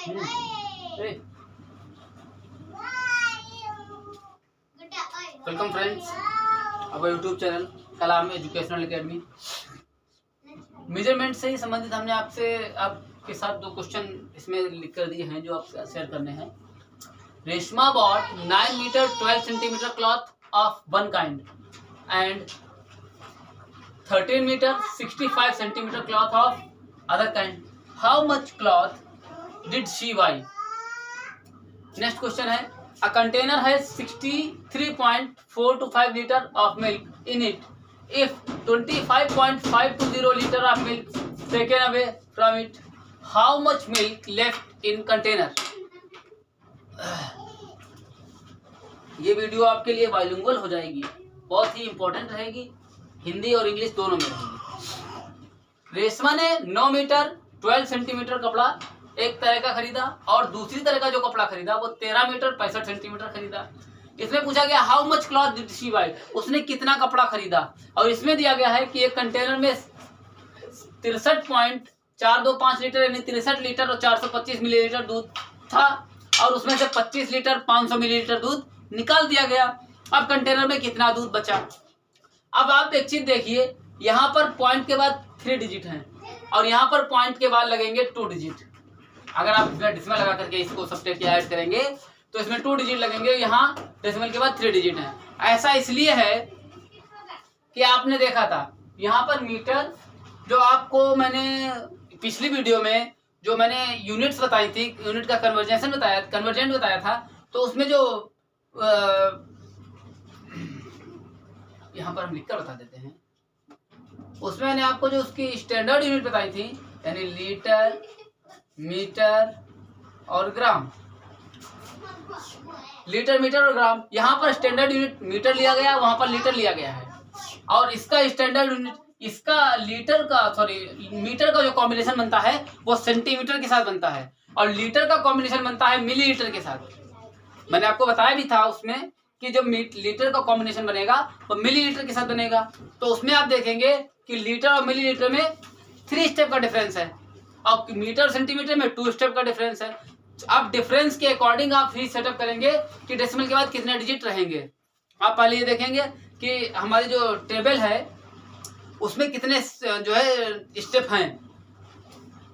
Welcome friends, our YouTube channel Kalam educational academy. Measurement से ही संबंधित हमने आपके साथ दो क्वेश्चन इसमें लिख कर दिए हैं जो आपसे शेयर करने हैं। Reshma bought 9 metre 12 centimetre cloth of one kind and 13 metre 65 centimetre cloth of other kind. How much cloth did she buy? Next question है, a container has 63.425 liter of milk in it. If 25.520 liter of milk taken away from it, how much milk left in container? ये video आपके लिए bilingual हो जाएगी, बहुत ही important रहेगी, हिंदी और English दोनों में रहेगी। रेशमा ने 9 मीटर 12 सेंटीमीटर कपड़ा एक तरह का खरीदा और दूसरी तरह का जो कपड़ा खरीदा वो 13 मीटर 65 सेंटीमीटर खरीदा। इसमें पूछा गया how much cloth did she buy, उसने कितना कपड़ा खरीदा। और इसमें दिया गया है कि एक कंटेनर में 63.425 लीटर यानी 63 लीटर और 425 मिलीलीटर दूध था और उसमें से 25 लीटर 500 मिलीलीटर दूध निकाल दिया गया। अब कंटेनर में कितना दूध बचा? अब आप एक चीज देखिए, यहाँ पर पॉइंट के बाद 3 डिजिट हैं और यहाँ पर पॉइंट के बाद लगेंगे 2 डिजिट। अगर आप इसमें डेसिमल लगा करके इसको सब्ट्रैक्ट या ऐड करेंगे तो इसमें 2 डिजिट लगेंगे, यहाँ डेसिमल के बाद 3 डिजिट हैं। ऐसा इसलिए है कि आपने देखा था यहाँ पर मीटर, जो आपको मैंने पिछली वीडियो में जो मैंने यूनिट्स बताई थी, यूनिट का कन्वर्जेंट बताया था, तो उसमें जो यहाँ पर हम लिखकर बता देते हैं, उसमें मैंने आपको जो उसकी स्टैंडर्ड यूनिट बताई थी यानी लीटर, मीटर और ग्राम, लीटर, मीटर और ग्राम। यहाँ पर स्टैंडर्ड यूनिट मीटर लिया गया, वहां पर लीटर लिया गया है और इसका स्टैंडर्ड यूनिट, इसका लीटर का मीटर का जो कॉम्बिनेशन बनता है वो सेंटीमीटर के साथ बनता है और लीटर का कॉम्बिनेशन बनता है मिलीलीटर के साथ। मैंने आपको बताया भी था उसमें कि जब लीटर का कॉम्बिनेशन बनेगा वो मिलीलीटर के साथ बनेगा। तो उसमें आप देखेंगे कि लीटर और मिलीलीटर में 3 स्टेप का डिफरेंस है और मीटर सेंटीमीटर में 2 स्टेप का डिफरेंस है। अब डिफरेंस के अकॉर्डिंग आप फिर सेटअप करेंगे कि डेसिमल के बाद कितने डिजिट रहेंगे। आप पहले ये देखेंगे कि हमारी जो टेबल है उसमें कितने जो है स्टेप हैं।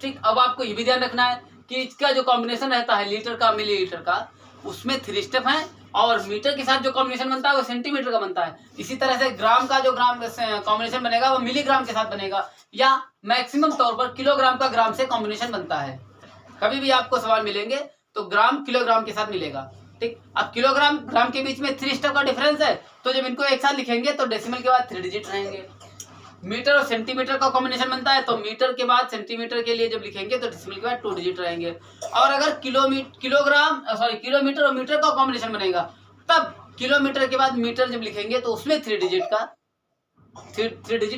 ठीक, अब आपको ये भी ध्यान रखना है कि इसका जो कॉम्बिनेशन रहता है लीटर का मिलीलीटर का, उसमें 3 स्टेप हैं और मीटर के साथ जो कॉम्बिनेशन बनता है वो सेंटीमीटर का बनता है। इसी तरह से ग्राम का जो ग्राम कॉम्बिनेशन बनेगा वो मिलीग्राम के साथ बनेगा या मैक्सिमम तौर पर किलोग्राम का ग्राम से कॉम्बिनेशन बनता है। कभी भी आपको सवाल मिलेंगे तो ग्राम किलोग्राम के साथ मिलेगा। ठीक, अब किलोग्राम ग्राम के बीच में 3 स्टेप का डिफरेंस है, तो जब इनको एक साथ लिखेंगे तो डेसिमल के बाद 3 डिजिट रहेंगे। मीटर और सेंटीमीटर का कॉम्बिनेशन बनता है तो मीटर के बाद सेंटीमीटर के लिए जब लिखेंगे तो डेसिमल के बाद 2 डिजिट रहेंगे। और अगर किलोमीटर और मीटर का कॉम्बिनेशन बनेगा तब किलोमीटर के बाद मीटर जब लिखेंगे तो उसमें 3 डिजिट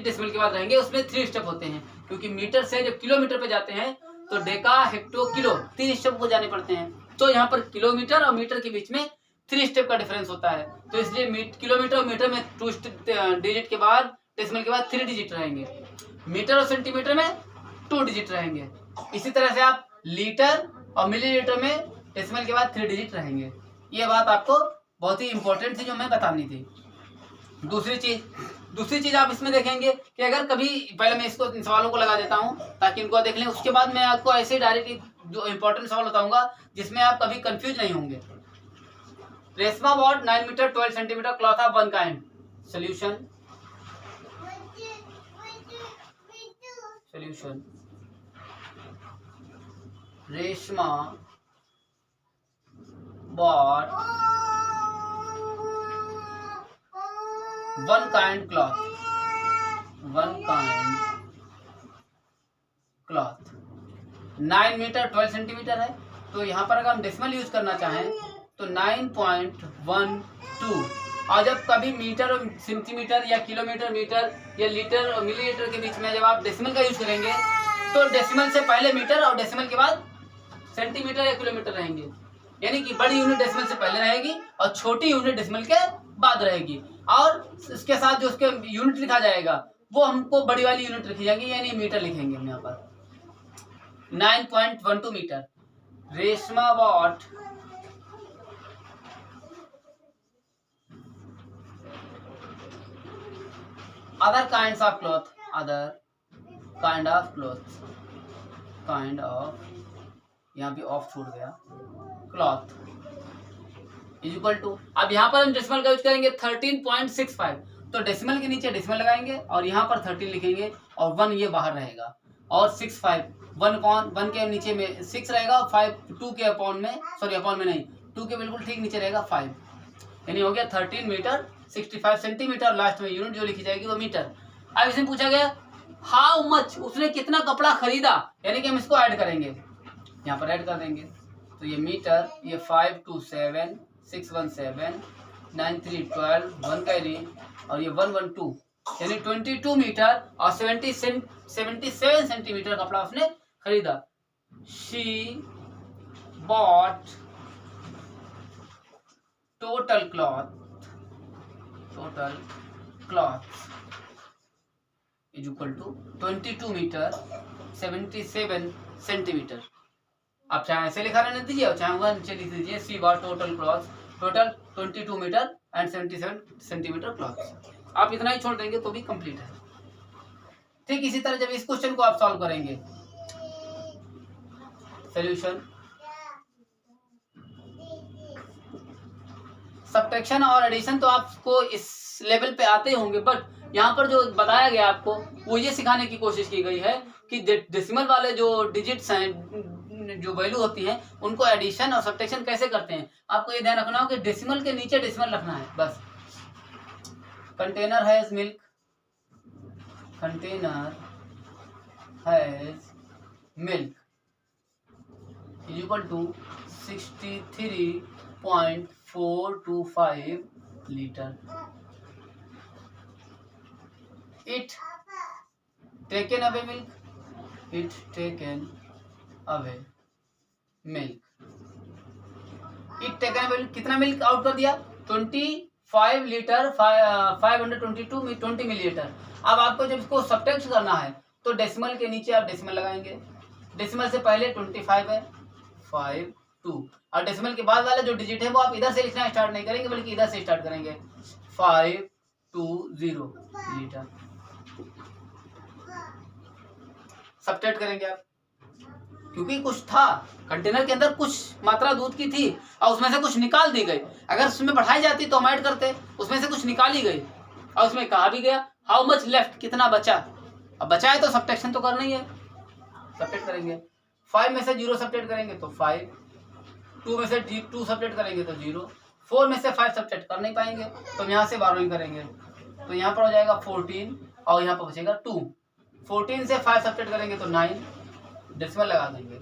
डेसिमल के बाद रहेंगे। उसमें 3 स्टेप होते हैं क्योंकि मीटर से जब किलोमीटर पे जाते हैं तो डेका, हेक्टो, किलो 3 स्टेप को जाने पड़ते हैं। तो यहाँ पर किलोमीटर और मीटर के बीच में 3 स्टेप का डिफरेंस होता है, तो इसलिए किलोमीटर और मीटर में 2 डिजिट के बाद डेसिमल के बाद 3 डिजिट रहेंगे। मीटर और सेंटीमीटर में 2 डिजिट रहेंगे। इसी तरह से आप लीटर और मिलीलीटर में डेसिमल के बाद 3 डिजिट रहेंगे। ये बात आपको बहुत ही इंपॉर्टेंट थी जो मैं बतानी थी। दूसरी चीज आप इसमें देखेंगे कि अगर कभी, पहले मैं इसको इन सवालों को लगा देता हूं ताकि इनको देख लें, उसके बाद मैं आपको ऐसे डायरेक्ट जो इंपॉर्टेंट सवाल बताऊंगा जिसमें आप कभी कंफ्यूज नहीं होंगे। Reshma bought 9 metre 12 centimetre cloth of one kind. Solution Reshma bought one kind cloth 9 metre 12 centimetre है, तो यहाँ पर अगर हम डेसिमल यूज करना चाहें तो 9.12। और जब कभी मीटर और सेंटीमीटर या किलोमीटर, मीटर या लीटर और मिलीलीटर के बीच में जब आप डेसिमल का यूज करेंगे तो डेसिमल से पहले मीटर और डेसिमल के बाद सेंटीमीटर या किलोमीटर रहेंगे। यानी कि बड़ी यूनिट डेसिमल से पहले रहेगी और छोटी यूनिट डेसिमल के बाद रहेगी और इसके साथ जो उसके यूनिट लिखा जाएगा वो हमको बड़ी वाली यूनिट लिखी जाएगी, यानी मीटर लिखेंगे हम यहाँ पर 9.12 metre. Reshma bought other kinds of cloth, other kind of cloth, kind of, यहाँ भी ऑफ छूट गया, क्लॉथ इज इक्वल टू, अब यहाँ पर हम डेसिमल का यूज करेंगे 13.65, तो डेसिमल के नीचे डेसिमल लगाएंगे और यहाँ पर 13 लिखेंगे और 1 ये बाहर रहेगा और 65 1 के नीचे में 6 रहेगा, 5 2 के अपॉन में, सॉरी अपॉन में नहीं, 2 के बिल्कुल ठीक नीचे रहेगा 5, यानी हो गया 13 मीटर 65 सेंटीमीटर। लास्ट में यूनिट जो लिखी जाएगी वो मीटर। अब इसमें पूछा गया हाउ मच, उसने कितना कपड़ा खरीदा, यानी कि हम इसको ऐड करेंगे, यहाँ पर ऐड कर देंगे, तो ये मीटर, ये 5 2 7 6 1 7 9 3 12 1 कैरी और ये 1 1 2, यानी 22 मीटर और 77 सेंटीमीटर कपड़ा उसने खरीदा। She bought total cloth is equal to 22 metre 77 centimetre. आप चाहे ऐसे लिखा रहने दीजिए और चाहे वह नीचे लिख दीजिए सी bought total cloth, total 22 metre and 77 centimetre cloth. आप इतना ही छोड़ देंगे तो भी कंप्लीट है। ठीक इसी तरह जब इस क्वेश्चन को आप सॉल्व करेंगे, सॉल्यूशन, सब्ट्रैक्शन और एडिशन तो आपको इस लेवल पे आते ही होंगे, बट यहाँ पर जो बताया गया आपको वो ये सिखाने की कोशिश की गई है कि डेसिमल वाले जो डिजिट्स हैं, जो वैल्यू होती हैं, उनको एडिशन और सब्ट्रैक्शन कैसे करते हैं। आपको ये ध्यान रखना हो कि डेसिमल के नीचे डेसिमल रखना है बस। Container has milk, container has milk is equal to 63.425 litre. It taken away milk, it taken away milk, it taken away milk, कितना मिल्क आउट कर दिया 25 लीटर 522 20 मिलीलीटर। अब आपको जब इसको सब्ट्रैक्ट करना है तो डेसिमल के नीचे आप डेसिमल लगाएंगे, डेसिमल से पहले 25 है 5 2 और डेसिमल के बाद वाला जो डिजिट है वो आप इधर से लिखना स्टार्ट नहीं करेंगे बल्कि इधर से स्टार्ट करेंगे 520 लीटर। सब्ट्रैक्ट करेंगे आप, क्योंकि कुछ था कंटेनर के अंदर, कुछ मात्रा दूध की थी और उसमें से कुछ निकाल दी गई। अगर उसमें बढ़ाई जाती तो हम ऐड करते, उसमें से कुछ निकाली गई और उसमें कहा भी गया हाउ मच लेफ्ट, कितना बचा। अब बचा है तो सब्ट्रैक्शन तो करना ही है, सब्ट्रैक्ट करेंगे। 5 में से 0 सब्ट्रैक्ट करेंगे तो 5, 2 में से 2 सब्ट्रैक्ट करेंगे तो 0, 4 में से 5 सब्ट्रैक्ट कर नहीं पाएंगे तो यहाँ से बारोइंग करेंगे, तो यहाँ पर हो जाएगा 14 और यहाँ पर बचेगा 2। 14 से 5 सब्ट्रैक्ट करेंगे तो 9, डेसिमल लगा देंगे।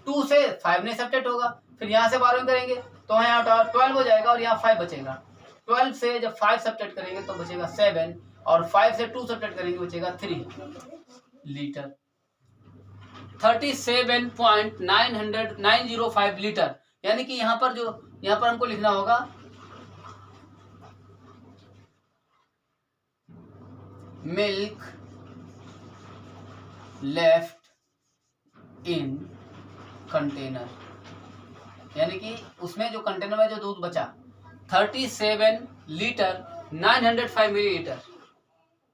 2 से 5 नहीं सब्ट्रैक्ट होगा, फिर यहाँ से बारोइंग करेंगे तो यहाँ 12 हो जाएगा और यहाँ 5 बचेगा। 12 से जब 5 सब्ट्रैक्ट करेंगे तो बचेगा 7 और 5 से 2 सब्ट्रैक्ट करेंगे बचेगा 3 लीटर। 37.905 लीटर, यानी कि यहाँ पर हमको लिखना होगा मिल्क लेफ्ट इन कंटेनर, यानी कि उसमें जो कंटेनर में जो दूध बचा 37 लीटर 905 मिलीलीटर,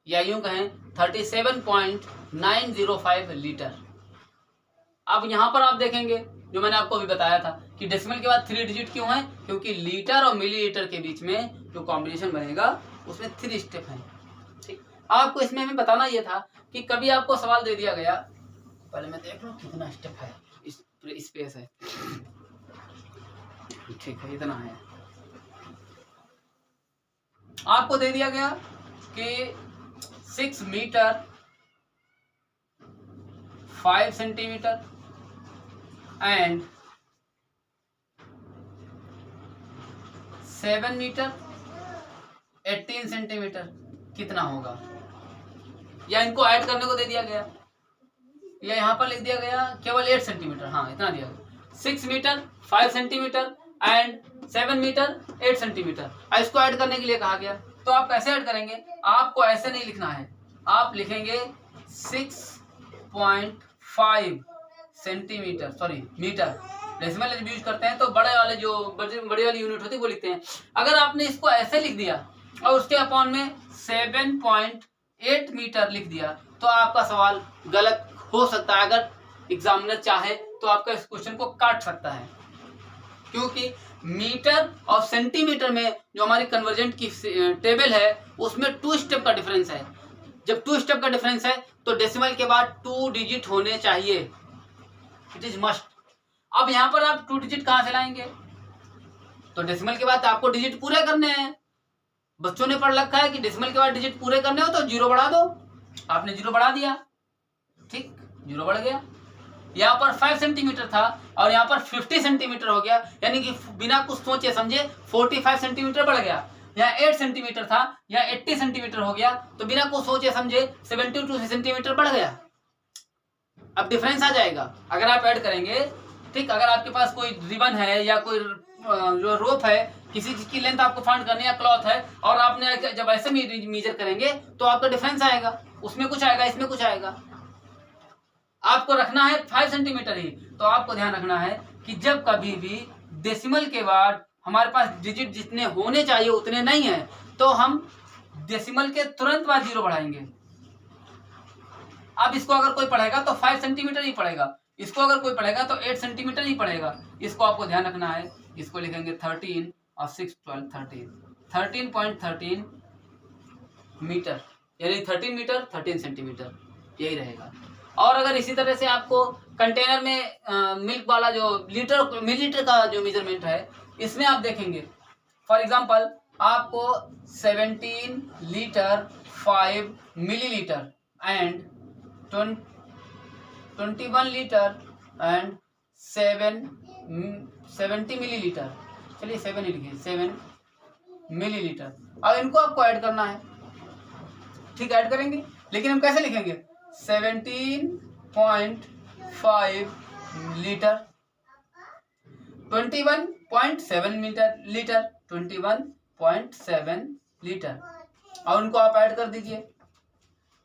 या यूं कहें 37.905 लीटर। अब यहाँ पर आप देखेंगे जो मैंने आपको अभी बताया था कि डेसिमल के बाद 3 डिजिट क्यों है, क्योंकि लीटर और मिलीलीटर के बीच में जो कॉम्बिनेशन बनेगा उसमें 3 स्टेप हैं। ठीक, आपको इसमें हमें बताना ये था कि कभी आपको सवाल दे दिया गया, पहले मैं देख लूं कितना स्टेप है, इस स्पेस है, ठीक है इतना है। आपको दे दिया गया कि 6 metre 5 centimetre and 7 metre 18 centimetre कितना होगा, या इनको ऐड करने को दे दिया गया, या यहाँ पर लिख दिया गया केवल 8 सेंटीमीटर, हाँ इतना दिया गया। 6 metre 5 centimetre and 7 metre 8 centimetre, इसको ऐड करने के लिए कहा गया। तो आप कैसे ऐड करेंगे, आपको ऐसे नहीं लिखना है, आप लिखेंगे 6.5 सेंटीमीटर, सॉरी मीटर, डेसिमल जब यूज करते हैं तो बड़े वाले जो बड़ी वाली यूनिट होती है वो लिखते हैं। अगर आपने इसको ऐसे लिख दिया और उसके अपॉन में 7.8 मीटर लिख दिया तो आपका सवाल गलत हो सकता है। अगर एग्जामिनर चाहे तो आपका इस क्वेश्चन को काट सकता है, क्योंकि मीटर और सेंटीमीटर में जो हमारी कन्वर्जेंट की टेबल है उसमें 2 स्टेप का डिफरेंस है। जब 2 स्टेप का डिफरेंस है तो डेसिमल के बाद 2 डिजिट होने चाहिए, इट इज मस्ट। अब यहाँ पर आप 2 डिजिट कहाँ से लाएंगे? तो डेसिमल के बाद आपको डिजिट पूरे करने हैं। बच्चों ने पढ़ रखा है कि डेसिमल के बाद डिजिट पूरे करने हो तो 0 बढ़ा दो। आपने 0 बढ़ा दिया, ठीक, 0 बढ़ गया। यहाँ पर 5 सेंटीमीटर था और यहाँ पर 50 सेंटीमीटर हो गया, यानी कि बिना कुछ सोचे समझे 45 सेंटीमीटर बढ़ गया। यहाँ 8 सेंटीमीटर था, यहाँ 80 सेंटीमीटर हो गया, तो बिना कुछ सोचे समझे 72 सेंटीमीटर बढ़ गया। अब डिफरेंस आ जाएगा अगर आप ऐड करेंगे, ठीक। अगर आपके पास कोई रिबन है या कोई जो रोप है, किसी चीज की लेंथ आपको फाइंड करनी है, क्लॉथ है, और आपने जब ऐसे मेजर करेंगे तो आपका डिफरेंस आएगा, उसमें कुछ आएगा, इसमें कुछ आएगा। आपको रखना है 5 सेंटीमीटर ही। तो आपको ध्यान रखना है कि जब कभी भी डेसिमल के बाद हमारे पास डिजिट जितने होने चाहिए उतने नहीं है तो हम डेसिमल के तुरंत बाद 0 बढ़ाएंगे। अब इसको अगर कोई पढ़ेगा तो 5 सेंटीमीटर ही पढ़ेगा, इसको अगर कोई पढ़ेगा तो 8 सेंटीमीटर ही पढ़ेगा। इसको आपको ध्यान रखना है। इसको लिखेंगे 13 और 6 12 13.13 मीटर, यानी 13 मीटर 13 सेंटीमीटर, यही रहेगा। और अगर इसी तरह से आपको कंटेनर में मिल्क वाला जो मिलीलीटर का जो मेजरमेंट है, इसमें आप देखेंगे फॉर एग्जांपल आपको 17 litre 5 millilitre and 21 litre and 70 millilitre, चलिए 7 ही लिखिए, 7 मिलीलीटर। अब इनको आपको ऐड करना है, ठीक, ऐड करेंगे, लेकिन हम कैसे लिखेंगे? 17.5 लीटर, 21.7 लीटर, 21.7 लीटर, और उनको आप ऐड कर दीजिए,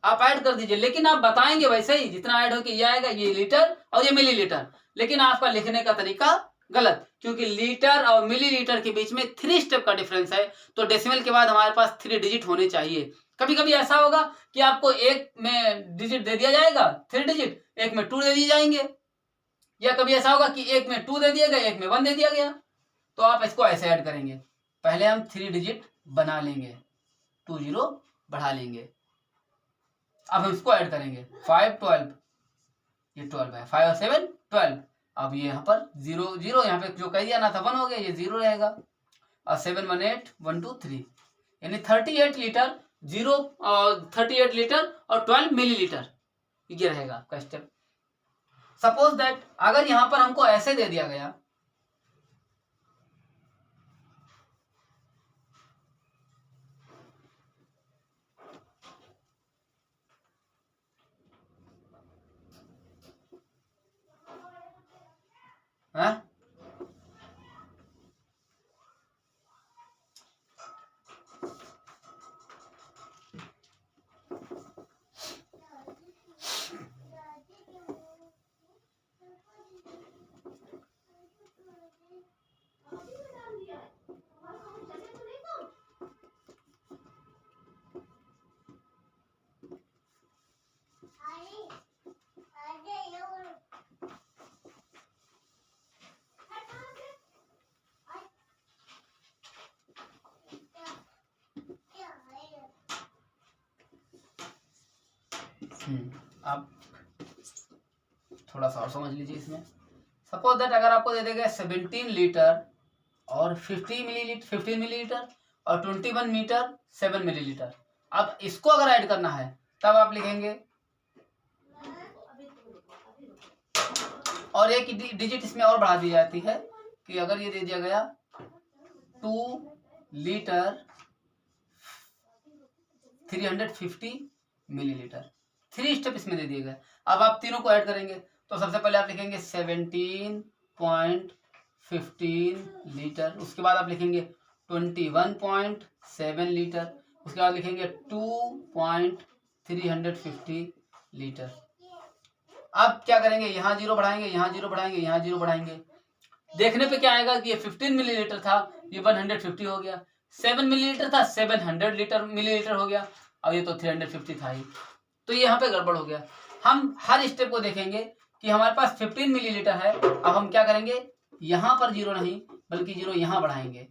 आप ऐड कर दीजिए। लेकिन आप बताएंगे वैसे ही जितना ऐड हो के ये आएगा, ये लीटर और ये मिलीलीटर, लेकिन आपका लिखने का तरीका गलत, क्योंकि लीटर और मिलीलीटर के बीच में 3 स्टेप का डिफरेंस है। तो डेसिमल के बाद हमारे पास 3 डिजिट होने चाहिए। कभी कभी ऐसा होगा कि आपको एक में डिजिट दे दिया जाएगा 3 डिजिट, एक में 2 दे दिए जाएंगे, या कभी ऐसा होगा कि एक में 2 दे दिया गया, एक में 1 दे दिया गया। तो आप इसको ऐसे ऐड करेंगे, पहले हम 3 डिजिट बना लेंगे, 2 0 बढ़ा लेंगे। अब हम इसको ऐड करेंगे 5 12, ये 12 है, 5 और 7 12। अब ये यहाँ पर 0 0, यहाँ पे जो कह दिया ना था 1 हो गया, ये 0 रहेगा, और 7 1 8 1 2 3, यानी 38 लीटर 0 और 38 लीटर और 12 मिलीलीटर, ये रहेगा आपका स्टेप। सपोज दैट अगर यहाँ पर हमको ऐसे दे दिया गया, हाँ, आप थोड़ा सा और समझ लीजिए इसमें। सपोज दैट अगर आपको दे देगा 17 लीटर और 15 मिलीलीटर और 21 मीटर 7 मिलीलीटर। अब इसको अगर ऐड करना है तब आप लिखेंगे, और एक डिजिट इसमें और बढ़ा दी जाती है कि अगर ये दे दिया गया 2 लीटर 350 मिलीलीटर, 3 स्टेप इसमें दे दिए गए। अब आप तीनों को ऐड करेंगे तो सबसे पहले आप लिखेंगे 17.15 लीटर, उसके बाद आप लिखेंगे 21.7 लीटर, उसके बाद लिखेंगे 2.350 लीटर। अब क्या करेंगे, यहाँ 0 बढ़ाएंगे, यहाँ 0 बढ़ाएंगे, यहाँ 0 बढ़ाएंगे, देखने पे क्या आएगा कि ये 15 मिलीलीटर था, ये 150 हो गया। 7 मिलीलीटर था, 700 मिलीलीटर हो गया, और ये तो 350 था ही। तो ये यहाँ पे गड़बड़ हो गया। हम हर स्टेप को देखेंगे कि हमारे पास 15 मिलीलीटर है। अब हम क्या करेंगे, यहाँ पर जीरो नहीं बल्कि जीरो यहाँ बढ़ाएंगे,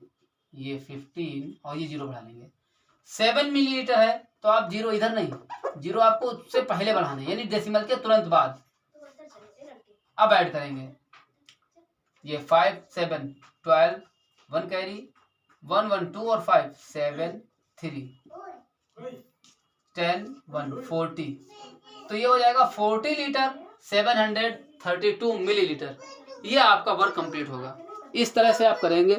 ये 15 और ये जीरो बढ़ा लेंगे। 7 मिलीलीटर है तो आप जीरो इधर नहीं, जीरो आपको उससे पहले बढ़ाना है, यानी डेसिमल के तुरंत बाद। अब ऐड करेंगे, ये 5 7 12 1 कैरी 1 1 2 और 5 7 3 10 1 40। तो ये हो जाएगा 40 लीटर 732 मिलीलीटर। ये आपका वर्क कंप्लीट होगा। इस तरह से आप करेंगे।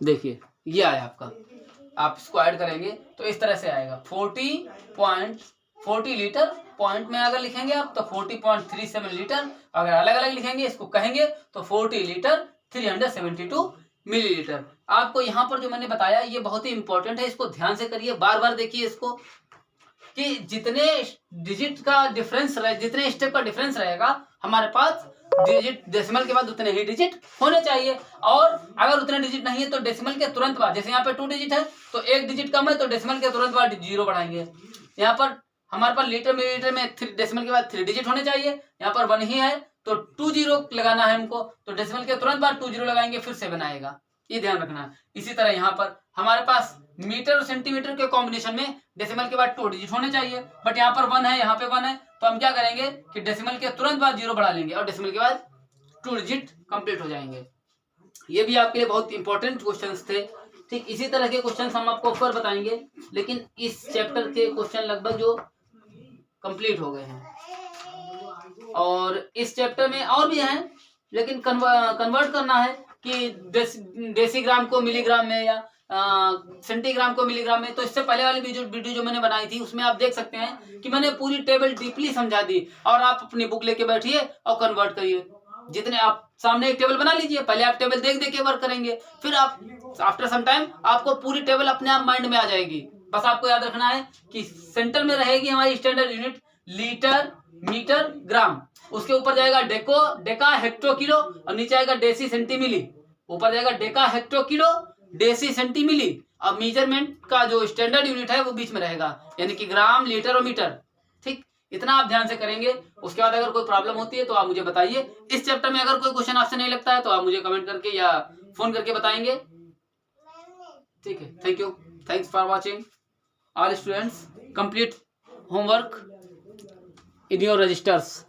देखिए ये आया आपका, आप इसको ऐड करेंगे तो इस तरह से आएगा 40 लीटर। पॉइंट में अगर लिखेंगे आप तो 40.37 लीटर। अगर अलग अलग लिखेंगे इसको कहेंगे तो 40 लीटर 372 मिलीलीटर। आपको यहाँ पर जो मैंने बताया ये बहुत ही इंपॉर्टेंट है, इसको ध्यान से करिए, बार बार देखिए इसको, कि जितने डिजिट का डिफरेंस रहे, जितने स्टेप का डिफरेंस रहेगा हमारे पास डिजिट डेसिमल के बाद उतने ही डिजिट होने चाहिए। और अगर उतने डिजिट नहीं है तो डेसिमल के तुरंत बाद, जैसे यहाँ पे 2 डिजिट है तो 1 डिजिट कम है तो डेसिमल के तुरंत बाद जीरो बढ़ाएंगे। यहाँ पर हमारे पास लीटर मिलीलीटर में डेसिमल के बाद 3 डिजिट होने चाहिए, यहाँ पर 1 ही है तो 2 जीरो लगाना है हमको, तो डेसिमल के तुरंत बाद 2 जीरो लगाएंगे फिर 7 आएगा, ये ध्यान रखना। इसी तरह यहाँ पर हमारे पास मीटर और सेंटीमीटर के कॉम्बिनेशन में डेसिमल के बाद 2 डिजिट होने चाहिए, बट यहाँ पर 1 है, यहाँ पे 1 है, तो हम क्या करेंगे कि डेसिमल के तुरंत बाद जीरो बढ़ा लेंगे और डेसिमल के बाद 2 डिजिट कंप्लीट हो जाएंगे। ये भी आपके लिए बहुत इंपॉर्टेंट क्वेश्चंस थे। ठीक इसी तरह के क्वेश्चंस हम आपको ऊपर बताएंगे, लेकिन इस चैप्टर के क्वेश्चन लगभग जो कंप्लीट हो गए हैं। और इस चैप्टर में और भी हैं, लेकिन कन्वर्ट करना है कि डेसीग्राम को मिलीग्राम में या सेंटीग्राम को मिलीग्राम में। तो इससे पहले वाली वीडियो जो मैंने बनाई थी उसमें आप देख सकते हैं कि मैंने पूरी टेबल डीपली समझा दी, और आप अपनी बुक लेके बैठिए और कन्वर्ट करिए। जितने आप सामने एक टेबल बना लीजिए, पहले आप टेबल देख देख के वर्क करेंगे, फिर आप आफ्टर सम टाइम आपको पूरी टेबल अपने आप माइंड में आ जाएगी। बस आपको याद रखना है कि सेंटर में रहेगी हमारी स्टैंडर्ड यूनिट लीटर मीटर ग्राम, उसके ऊपर जाएगा डेका हेक्टो किलो, और नीचे आएगा डेसी सेंटीमिली, ऊपर जाएगा डेका हेक्टो किलो डेसी सेंटीमिली, और मेजरमेंट का जो स्टैंडर्ड यूनिट है वो बीच में रहेगा, यानी कि ग्राम लीटर और मीटर। ठीक, इतना आप ध्यान से करेंगे। उसके बाद अगर कोई प्रॉब्लम होती है तो आप मुझे बताइए। इस चैप्टर में अगर कोई क्वेश्चन आपसे नहीं लगता है तो आप मुझे कमेंट करके या फोन करके बताएंगे। ठीक है, thank you, thanks for watching. All students complete homework in your registers।